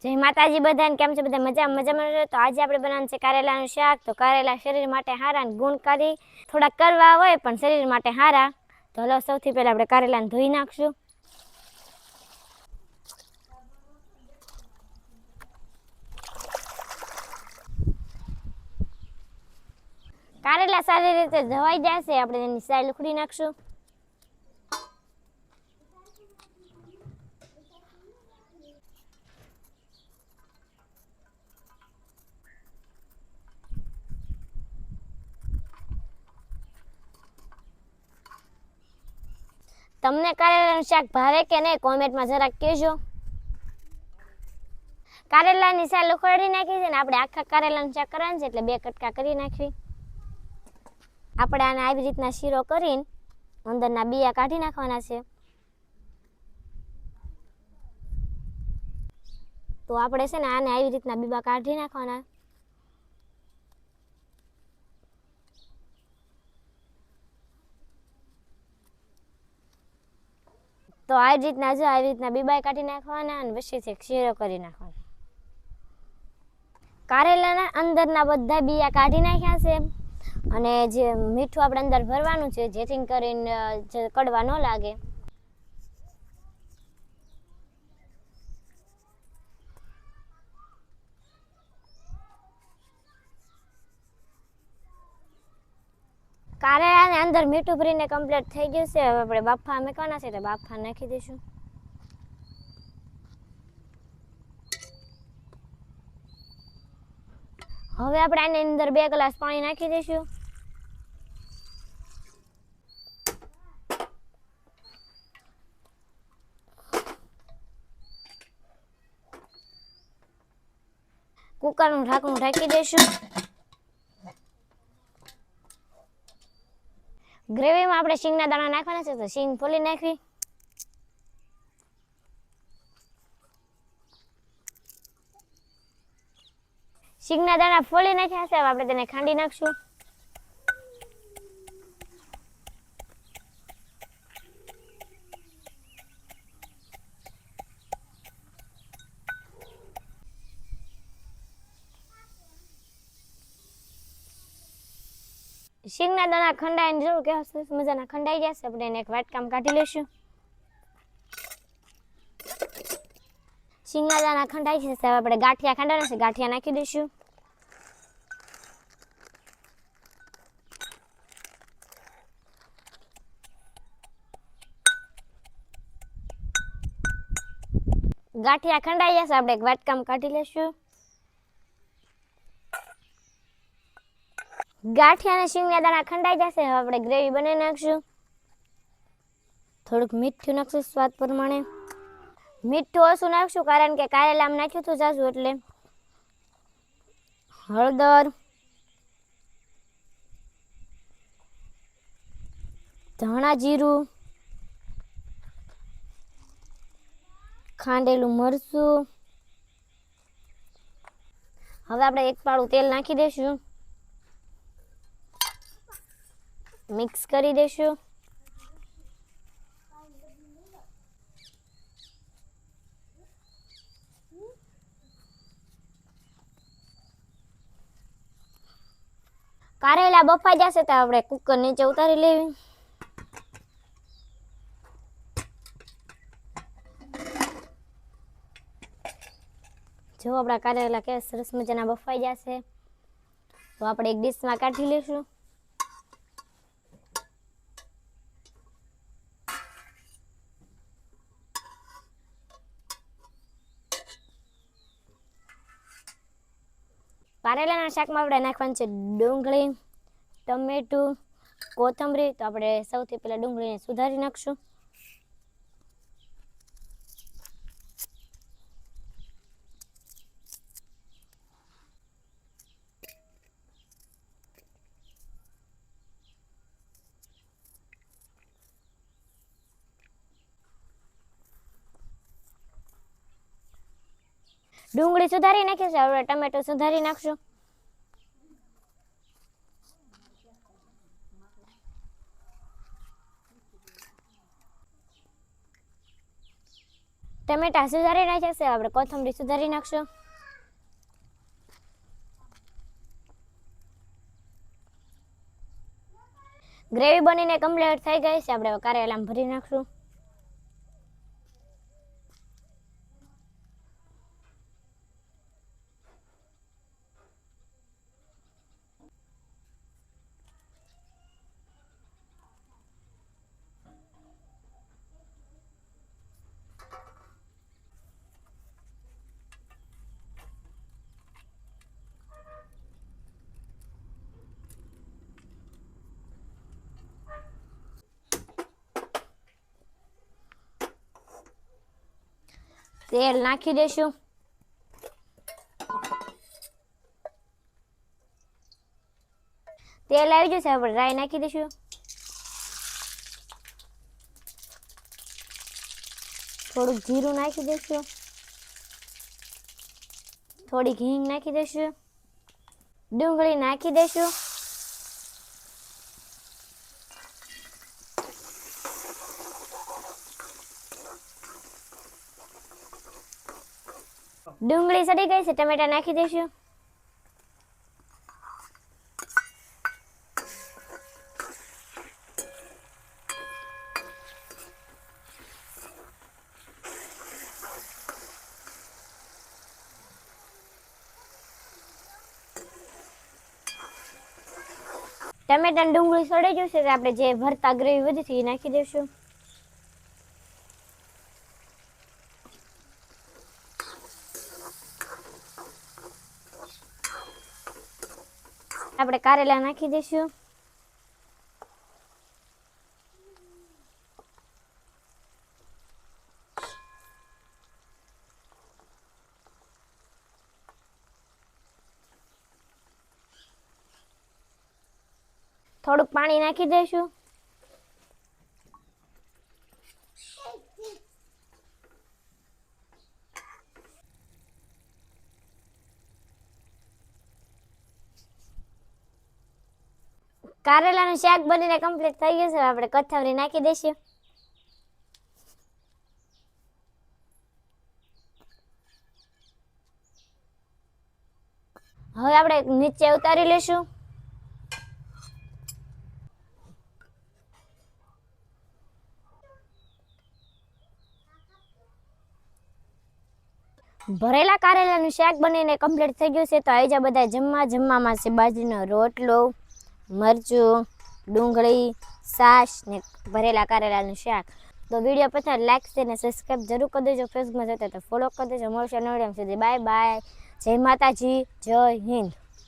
જય માતાજી બધાને, કેમ છે બધા? મજામાં રહો. તો આજે આપણે બનાવવાનું છે કારેલાનું શાક. તો કારેલા શરીર માટે સારા અને ગુણકારી થોડા કરવા હોય પણ શરીર માટે સારા. તો હલો, સૌથી પહેલા આપણે કારેલાને ધોઈ નાખશું. કારેલા સારી રીતે ધોવાઈ જશે, આપણે એની સાઈલ ઉખડી નાખશું. તમને કારેલાનું શાક ભાવે કે નહીં, કોમેન્ટમાં જરાક કહેજો. કારેલાની સાઈલ ઉખડી નાખી છે ને આપણે આખા કારેલાનું શાક કરવાનું છે, એટલે 2 કટકા કરી નાખવી. આપણે આને આવી રીતના શીરો કરીને અંદરના બિયા કાઢી નાખવાના છે. તો આપણે છે ને આને આવી રીતના બીબા કાઢી નાખવાના. તો આવી રીતના બીબાઈ કાઢી નાખવાના અને પછી શીરો કરી નાખવાનો. કારેલાના અંદરના બધા બિયા કાઢી નાખ્યા છે અને જે મીઠું આપણે અંદર ભરવાનું છે, જેથી કરીને કડવા ન લાગે. કારેલાને અંદર મીઠું ભરીને કમ્પ્લીટ થઈ ગયું છે. હવે આપણે બાફા મૂકવાના છે, એટલે બાફા નાખી દઈશું. હવે આપણે આની અંદર 2 ગ્લાસ પાણી નાખી દઈશું. કુકરનું ઢાંકણું ઢાંકી દઈશું. ગ્રેવીમાં આપણે શીંગના દાણા નાખવાના છે, તો શીંગ ફોલી નાખવી. શીંગના દાણા ફોલી નાખ્યા છે, હવે આપણે તેને ખાંડી નાખશું. શીંગના દાણા ખંડાઈને જોવું કેવા સરસ મજાના ખંડાઈ જશે. આપણે એને એક વાટકામાં કાઢી લઈશું. શીંગના દાણા ખંડાઈ જશે, હવે આપણે ગાંઠિયા ખાંડવાના છે, ગાંઠિયા નાખી દઈશું. ગાંઠિયા ખંડાઈ જશે, આપણે એક વાટકામાં કાઢી લઈશું. ગાંઠિયા અને શીંગના દાણા ખંડાઈ જશે, હવે આપણે ગ્રેવી બનાવી નાખશું. થોડુંક મીઠું નાખશું સ્વાદ પ્રમાણે. મીઠું ઓછું નાખશું કારણ કે કારેલામાં નાખ્યું હતું જાજુ, એટલે. હળદર, ધાણા જીરું, ખાંડેલું મરચું. હવે આપણે 1 પાળું તેલ નાખી દઈશું. મિક્સ કરી દઈશું. કારેલા બફાઈ જશે તો આપણે કુકર નીચે ઉતારી લેવી. જો આપણા કારેલા કે સરસ મજાના બફાઈ જશે, તો આપણે એક ડીશમાં કાઢી લઈશું. કારેલાના શાકમાં આપણે નાખવાનું છે ડુંગળી, ટમેટું, કોથમરી. તો આપણે સૌથી પહેલા ડુંગળીને સુધારી નાખશું. ડુંગળી સુધારી નાખી છે, હવે ટમેટો સુધારી નાખશું. ટમેટા સુધારી નાખ્યા છે, આપણે કોથમરી સુધારી નાખશું. ગ્રેવી બનીને કમ્પ્લીટ થઈ ગઈ છે. આપણે કારેલામાં ભરી નાખશું. તેલ નાખી દેશું. તેલ આવી જશે, આપણે રાઈ નાખી દઈશું. થોડુંક જીરું નાખી દઈશું. થોડીક હિંગ નાખી દઈશું. ડુંગળી નાખી દઈશું. ડુંગળી સડી ગઈ છે, ટમેટા નાખી દઈશું. ટમેટા અને ડુંગળી સડી જશે તો આપણે જે ભરતા ગ્રેવી વધી હતી એ નાખી દઈશું. આપણે કારેલા નાખી દઈશું. થોડુંક પાણી નાખી દઈશું. કારેલાનું શાક બનીને કમ્પ્લીટ થઈ ગયું છે. આપણે કોથમરી નાખી દઈશું. હવે આપણે નીચે ઉતારી લેશું. ભરેલા કારેલાનું શાક બનીને કમ્પ્લીટ થઈ ગયું છે. તો આવી જા બધા જમવામાં છે બાજરીનો રોટલો, મરચું, ડુંગળી, છાશ ને ભરેલા કારેલાનું શાક. તો વિડીયો પસંદ લાઈક શેર ને સબસ્ક્રાઈબ જરૂર કરી દેજો. ફેસબુકમાં જતા તો ફોલો કરી દેજો. મળશે નવા વિડીયો સુધી. Bye bye. જય માતાજી, જય હિન્દ.